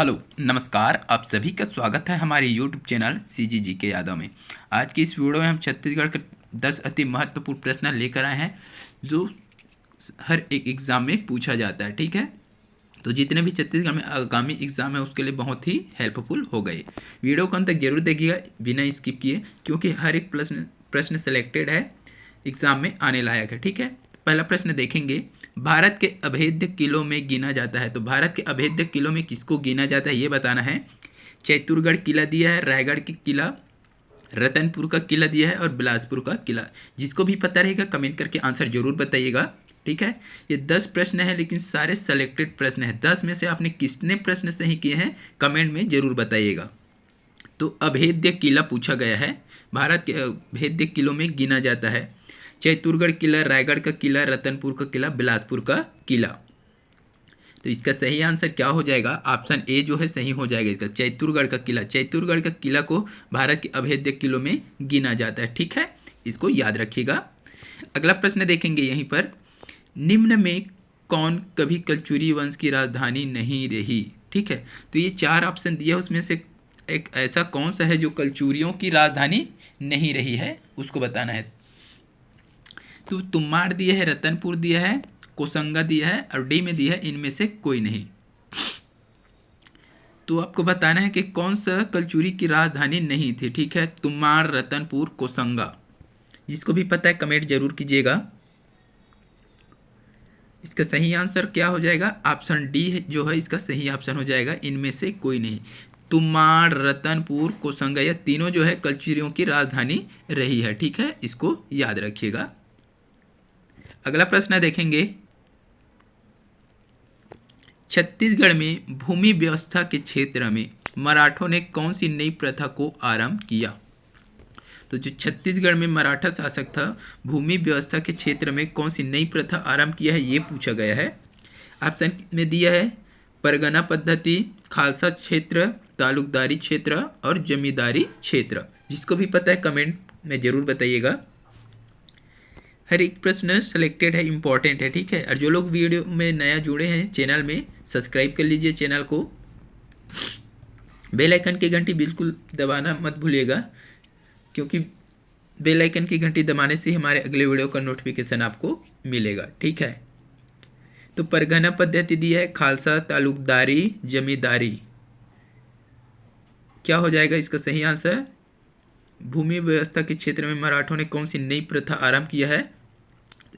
Hello नमस्कार, आप सभी का स्वागत है हमारे यूट्यूब चैनल CGG के यादव में। आज की इस वीडियो में हम छत्तीसगढ़ के 10 अति महत्वपूर्ण प्रश्न लेकर आए हैं जो हर एक एग्ज़ाम में पूछा जाता है। ठीक है, तो जितने भी छत्तीसगढ़ में आगामी एग्ज़ाम है उसके लिए बहुत ही हेल्पफुल हो गए। वीडियो को अंत तक जरूर देखिएगा बिना स्किप किए, क्योंकि हर एक प्रश्न सेलेक्टेड है, एग्ज़ाम में आने लायक है। ठीक है, पहला प्रश्न देखेंगे, भारत के अभेद्य किलों में गिना जाता है। तो भारत के अभेद्य किलों में किसको गिना जाता है ये बताना है। चित्तौड़गढ़ किला दिया है, रायगढ़ की किला, रतनपुर का किला दिया है और बिलासपुर का किला। जिसको भी पता रहेगा कमेंट करके आंसर जरूर बताइएगा। ठीक है, ये 10 प्रश्न है लेकिन सारे सेलेक्टेड प्रश्न हैं। 10 में से आपने कितने प्रश्न सही किए हैं कमेंट में जरूर बताइएगा। तो अभेद्य किला पूछा गया है, भारत के अभेद्य किलों में गिना जाता है चित्तौड़गढ़ किला, रायगढ़ का किला, रतनपुर का किला, बिलासपुर का किला। तो इसका सही आंसर क्या हो जाएगा? ऑप्शन ए जो है सही हो जाएगा इसका, चित्तौड़गढ़ का किला। चित्तौड़गढ़ का किला को भारत के अभेद्य किलों में गिना जाता है। ठीक है, इसको याद रखिएगा। अगला प्रश्न देखेंगे यहीं पर, निम्न में कौन कभी कलचुरी वंश की राजधानी नहीं रही? ठीक है, तो ये 4 ऑप्शन दिया, उसमें से एक ऐसा कौन सा है जो कलचुरियों की राजधानी नहीं रही है, उसको बताना है। तो तुम्माड़ दिया है, रतनपुर दिया है, कोसंगा दिया है और डी में दिया है इनमें से कोई नहीं। तो आपको बताना है कि कौन सा कलचुरी की राजधानी नहीं थी। ठीक है, तुम्माड़, रतनपुर, कोसंगा। जिसको भी पता है कमेंट जरूर कीजिएगा। इसका सही आंसर क्या हो जाएगा? ऑप्शन डी जो है इसका सही ऑप्शन हो जाएगा, इनमें से कोई नहीं। तुम्माड़, रतनपुर, कोसंगा यह तीनों जो है कलचुरियों की राजधानी रही है। ठीक है, इसको याद रखिएगा। अगला प्रश्न देखेंगे, छत्तीसगढ़ में भूमि व्यवस्था के क्षेत्र में मराठों ने कौन सी नई प्रथा को आरंभ किया? तो जो छत्तीसगढ़ में मराठा शासक था, भूमि व्यवस्था के क्षेत्र में कौन सी नई प्रथा आरंभ किया है ये पूछा गया है। ऑप्शन में दिया है परगना पद्धति, खालसा क्षेत्र, तालुकदारी क्षेत्र और जमींदारी क्षेत्र। जिसको भी पता है कमेंट में ज़रूर बताइएगा। हर एक प्रश्न सेलेक्टेड है, इम्पॉर्टेंट है। ठीक है, और जो लोग वीडियो में नया जुड़े हैं चैनल में, सब्सक्राइब कर लीजिए चैनल को। बेल आइकन की घंटी बिल्कुल दबाना मत भूलिएगा, क्योंकि बेल आइकन की घंटी दबाने से हमारे अगले वीडियो का नोटिफिकेशन आपको मिलेगा। ठीक है, तो परगना पद्धति दी है, खालसा, तालुकदारी, जमींदारी। क्या हो जाएगा इसका सही आंसर? भूमि व्यवस्था के क्षेत्र में मराठों ने कौन सी नई प्रथा आरंभ किया है?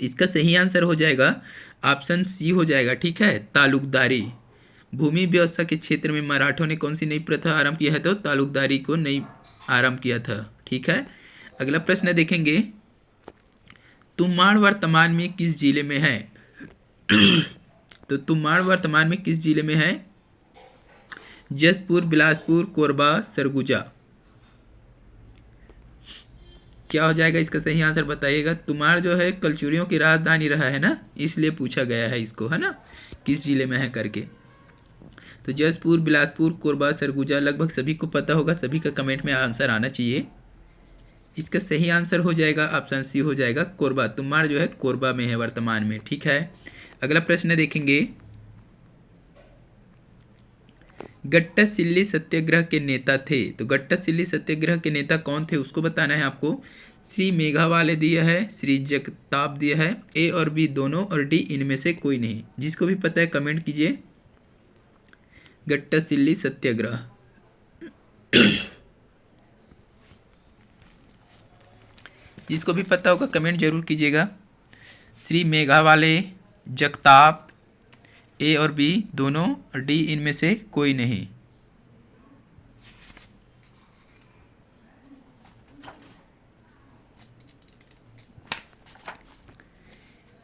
इसका सही आंसर हो जाएगा ऑप्शन सी हो जाएगा। ठीक है, तालुकदारी। भूमि व्यवस्था के क्षेत्र में मराठों ने कौन सी नई प्रथा आरंभ किया है? तो तालुकदारी को नई आरंभ किया था। ठीक है, अगला प्रश्न देखेंगे, तुम्माड़ वर्तमान में किस जिले में है? तो तुम्माड़ वर्तमान में किस जिले में है? जशपुर, बिलासपुर, कोरबा, सरगुजा। क्या हो जाएगा इसका सही आंसर बताइएगा। तुम्हार जो है कलचुरियों की राजधानी रहा है ना, इसलिए पूछा गया है इसको, है ना, किस जिले में है करके। तो जशपुर, बिलासपुर, कोरबा, सरगुजा लगभग सभी को पता होगा, सभी का कमेंट में आंसर आना चाहिए। इसका सही आंसर हो जाएगा ऑप्शन सी हो जाएगा, कोरबा। तुम्हार जो है कोरबा में है वर्तमान में। ठीक है, अगला प्रश्न देखेंगे, गट्टासिल्ली सत्याग्रह के नेता थे। तो गट्टासिल्ली सत्याग्रह के नेता कौन थे उसको बताना है आपको। श्री मेघावाले दिया है, श्री जगताप दिया है, ए और बी दोनों और डी इनमें से कोई नहीं। जिसको भी पता है कमेंट कीजिए। गट्टासिल्ली सत्याग्रह जिसको भी पता होगा कमेंट जरूर कीजिएगा। श्री मेघावाले, जगताप, ए और बी दोनों और डी इनमें से कोई नहीं।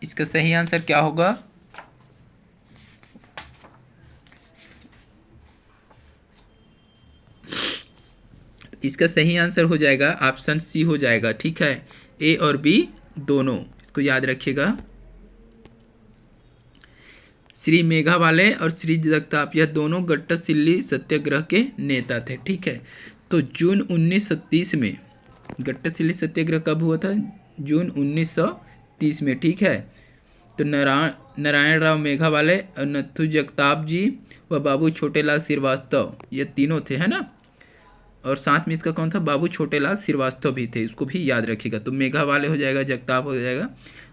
इसका सही आंसर क्या होगा? इसका सही आंसर हो जाएगा ऑप्शन सी हो जाएगा। ठीक है, ए और बी दोनों, इसको याद रखिएगा। श्री मेघावाले और श्री जगताप यह दोनों गट्टासिल्ली सत्याग्रह के नेता थे। ठीक है, तो जून 1930 में गट्टासिल्ली सत्याग्रह कब हुआ था? जून 1930 में। ठीक है, तो नारायण राव मेघावाले, नथु जगताप जी व बाबू छोटेलाल श्रीवास्तव, ये तीनों थे, है ना। और साथ में इसका कौन था, बाबू छोटेलाल श्रीवास्तव भी थे, इसको भी याद रखिएगा। तो मेघावाले हो जाएगा, जगताप हो जाएगा,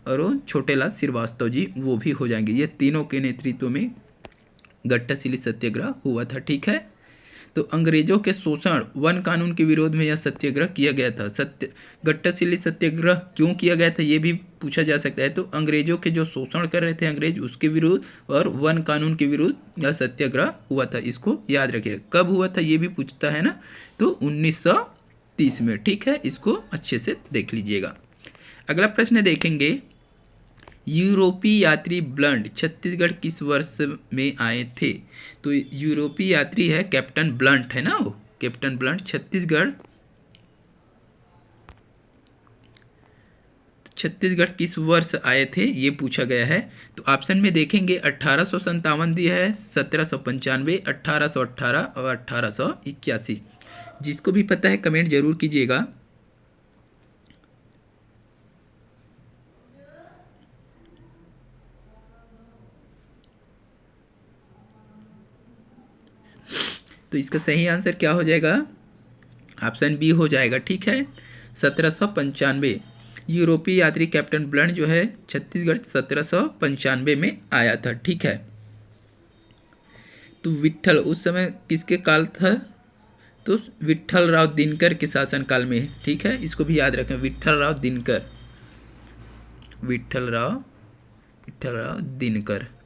और वो छोटेलाल श्रीवास्तव जी वो भी हो जाएंगे। ये तीनों के नेतृत्व में गट्टासिली सत्याग्रह हुआ था, ठीक है। तो अंग्रेजों के शोषण वन कानून के विरोध में यह सत्याग्रह किया गया था। गट्टासिली सत्याग्रह क्यों किया गया था ये भी पूछा जा सकता है। तो अंग्रेजों के जो शोषण कर रहे थे अंग्रेज, उसके विरुद्ध और वन कानून के विरुद्ध यह सत्याग्रह हुआ था, इसको याद रखिएगा। कब हुआ था ये भी पूछता है ना, तो 1930 में, ठीक है। इसको अच्छे से देख लीजिएगा। अगला प्रश्न देखेंगे, यूरोपीय यात्री ब्लंट छत्तीसगढ़ किस वर्ष में आए थे। तो यूरोपीय यात्री है कैप्टन ब्लंट, है ना, वो कैप्टन ब्लंट छत्तीसगढ़ किस वर्ष आए थे ये पूछा गया है। तो ऑप्शन में देखेंगे 1857 दिया है, 1795, 1818 और 1881। जिसको भी पता है कमेंट जरूर कीजिएगा। तो इसका सही आंसर क्या हो जाएगा, ऑप्शन बी हो जाएगा, ठीक है। 1795 यूरोपीय यात्री कैप्टन ब्लंट जो है छत्तीसगढ़ 1795 में आया था, ठीक है। तो विट्ठल उस समय किसके काल था, तो विट्ठल राव दिनकर के शासनकाल में, ठीक है। इसको भी याद रखें, विट्ठल राव दिनकर,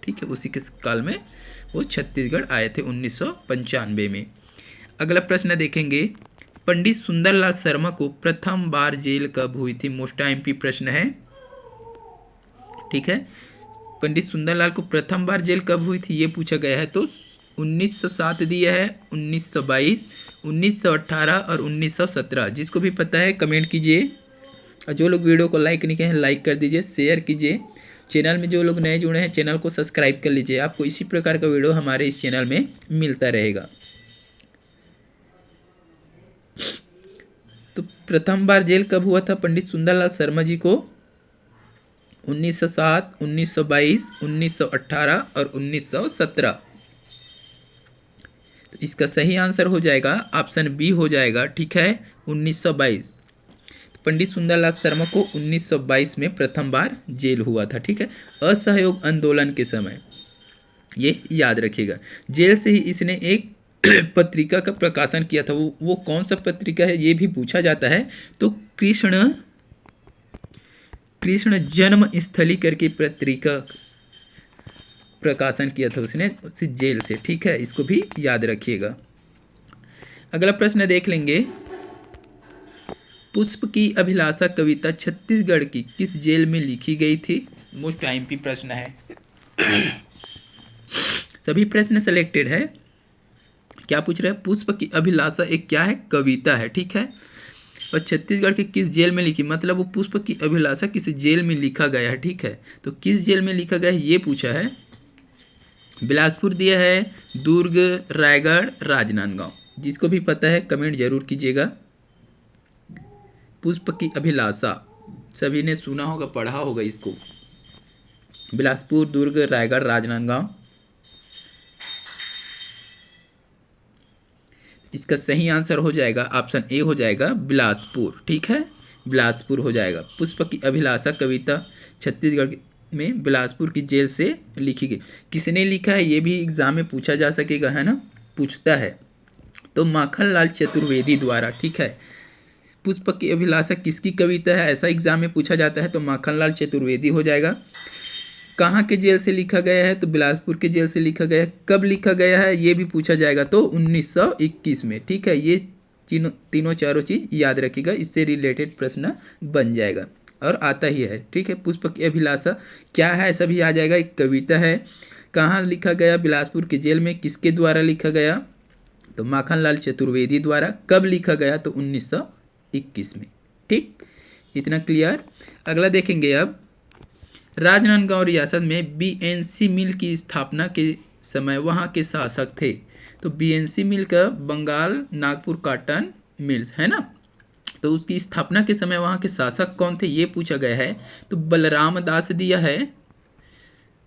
ठीक है। उसी के काल में वो छत्तीसगढ़ आए थे 1995 में। अगला प्रश्न देखेंगे, पंडित सुंदरलाल शर्मा को प्रथम बार जेल कब हुई थी। मोस्ट एमपी प्रश्न है, ठीक है। पंडित सुंदरलाल को प्रथम बार जेल कब हुई थी ये पूछा गया है। तो 1907 दिया है, 1922, 1918 और 1917। जिसको भी पता है कमेंट कीजिए, और जो लोग वीडियो को लाइक नहीं किए हैं लाइक कर दीजिए, शेयर कीजिए। चैनल में जो लोग नए जुड़े हैं चैनल को सब्सक्राइब कर लीजिए, आपको इसी प्रकार का वीडियो हमारे इस चैनल में मिलता रहेगा। तो प्रथम बार जेल कब हुआ था पंडित सुंदरलाल शर्मा जी को, 1907, 1922, 1918 और 1917। तो इसका सही आंसर हो जाएगा ऑप्शन बी हो जाएगा, ठीक है, 1922। पंडित सुंदरलाल शर्मा को 1922 में प्रथम बार जेल हुआ था, ठीक है, असहयोग आंदोलन के समय, ये याद रखिएगा। जेल से ही इसने एक पत्रिका का प्रकाशन किया था। वो कौन सा पत्रिका है ये भी पूछा जाता है। तो कृष्ण जन्म स्थली करके पत्रिका प्रकाशन किया था उसने उस जेल से, ठीक है। इसको भी याद रखिएगा। अगला प्रश्न देख लेंगे, पुष्प की अभिलाषा कविता छत्तीसगढ़ की किस जेल में लिखी गई थी। मोस्ट एमपी प्रश्न है, सभी प्रश्न सिलेक्टेड है। क्या पूछ रहे हैं, पुष्प की अभिलाषा एक क्या है, कविता है, ठीक है। और छत्तीसगढ़ के किस जेल में लिखी, मतलब वो पुष्प की अभिलाषा किस जेल में लिखा गया है, ठीक है। तो किस जेल में लिखा गया है ये पूछा है। बिलासपुर दिया है, दुर्ग, रायगढ़, राजनांदगांव। जिसको भी पता है कमेंट जरूर कीजिएगा। पुष्प की अभिलाषा सभी ने सुना होगा, पढ़ा होगा इसको। बिलासपुर, दुर्ग, रायगढ़, राजनांदगांव। इसका सही आंसर हो जाएगा ऑप्शन ए हो जाएगा, बिलासपुर, ठीक है, बिलासपुर हो जाएगा। पुष्प की अभिलाषा कविता छत्तीसगढ़ में बिलासपुर की जेल से लिखी गई। किसने लिखा है ये भी एग्जाम में पूछा जा सकेगा, है ना, पूछता है। तो माखनलाल चतुर्वेदी द्वारा, ठीक है। पुष्प की अभिलाषा किसकी कविता है ऐसा एग्जाम में पूछा जाता है, तो माखनलाल चतुर्वेदी हो जाएगा। कहाँ के जेल से लिखा गया है, तो बिलासपुर के जेल से लिखा गया है। कब लिखा गया है ये भी पूछा जाएगा, तो 1921 में, ठीक है। ये तीनों चारों चीज़ याद रखिएगा, इससे रिलेटेड प्रश्न बन जाएगा और आता ही है, ठीक है। पुष्प की अभिलाषा क्या है ऐसा भी आ जाएगा, एक कविता है। कहाँ लिखा गया, बिलासपुर के जेल में। किसके द्वारा लिखा गया, तो माखनलाल चतुर्वेदी द्वारा। कब लिखा गया, तो 1921 में, ठीक। इतना क्लियर। अगला देखेंगे अब, राजनांदगांव रियासत में बीएनसी मिल की स्थापना के समय वहाँ के शासक थे। तो बीएनसी मिल का बंगाल नागपुर कॉटन मिल्स, है ना। तो उसकी स्थापना के समय वहाँ के शासक कौन थे ये पूछा गया है। तो बलराम दास दिया है,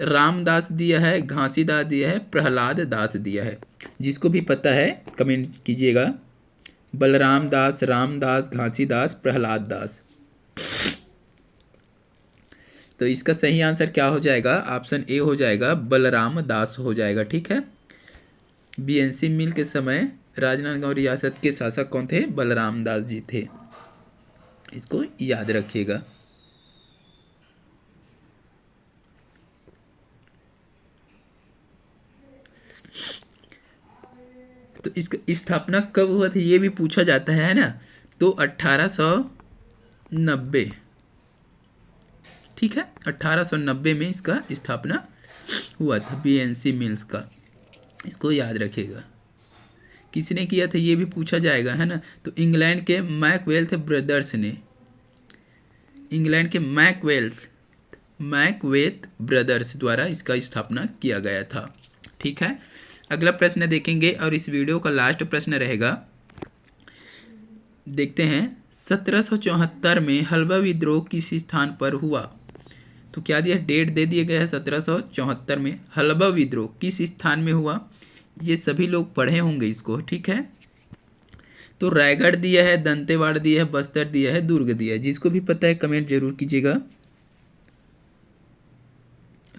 रामदास दिया है, घासीदास दिया है, प्रहलाद दास दिया है। जिसको भी पता है कमेंट कीजिएगा। बलराम दास, रामदास, घासीदास, प्रहलाद दास। तो इसका सही आंसर क्या हो जाएगा? ऑप्शन ए हो जाएगा, बलराम दास हो जाएगा। ठीक है। बीएनसी मिल के समय राजनांदगांव रियासत के शासक कौन थे? बलराम दास जी थे। इसको याद रखिएगा। तो इसका स्थापना कब हुआ था ये भी पूछा जाता है ना। तो 1890। ठीक है, 1890 में इसका स्थापना हुआ था, बीएनसी मिल्स का। इसको याद रखिएगा। किसने किया था ये भी पूछा जाएगा, है ना। तो इंग्लैंड के मैकवेल्थ ब्रदर्स ने, इंग्लैंड के मैकवेथ ब्रदर्स द्वारा इसका स्थापना किया गया था। ठीक है। अगला प्रश्न देखेंगे और इस वीडियो का लास्ट प्रश्न रहेगा। देखते हैं, 1774 में हल्बा विद्रोह किस स्थान पर हुआ? तो क्या दिया? डेट दे दिया गया है 1774 में हल्बा विद्रोह किस स्थान में हुआ। ये सभी लोग पढ़े होंगे इसको। ठीक है। तो रायगढ़ दिया है, दंतेवाड़ा दिया है, बस्तर दिया है, दुर्ग दिया है। जिसको भी पता है कमेंट जरूर कीजिएगा।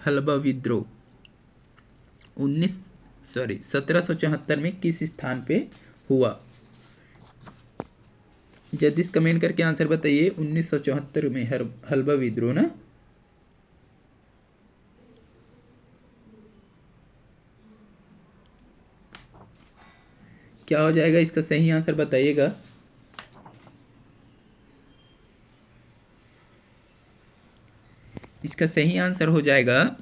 हल्बा विद्रोह 1774 में किस स्थान पे हुआ? जल्दी कमेंट करके आंसर बताइए। 1974 में हल्बा विद्रोह ना। क्या हो जाएगा इसका सही आंसर बताइएगा। इसका सही आंसर हो जाएगा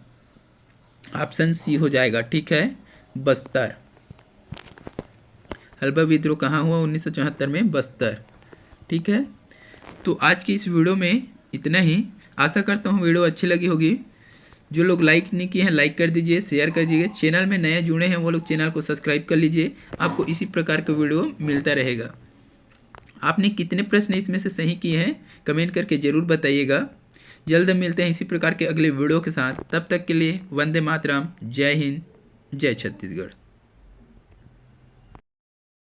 ऑप्शन सी हो जाएगा। ठीक है, बस्तर। हल्बा विद्रोह कहाँ हुआ? 1974 में बस्तर। ठीक है। तो आज की इस वीडियो में इतना ही। आशा करता हूँ वीडियो अच्छी लगी होगी। जो लोग लाइक नहीं किए हैं लाइक कर दीजिए, शेयर कर दीजिए। चैनल में नए जुड़े हैं वो लोग चैनल को सब्सक्राइब कर लीजिए। आपको इसी प्रकार का वीडियो मिलता रहेगा। आपने कितने प्रश्न इसमें से सही किए हैं कमेंट करके ज़रूर बताइएगा। जल्द मिलते हैं इसी प्रकार के अगले वीडियो के साथ। तब तक के लिए वंदे मातरम। जय हिंद, जय छत्तीसगढ़।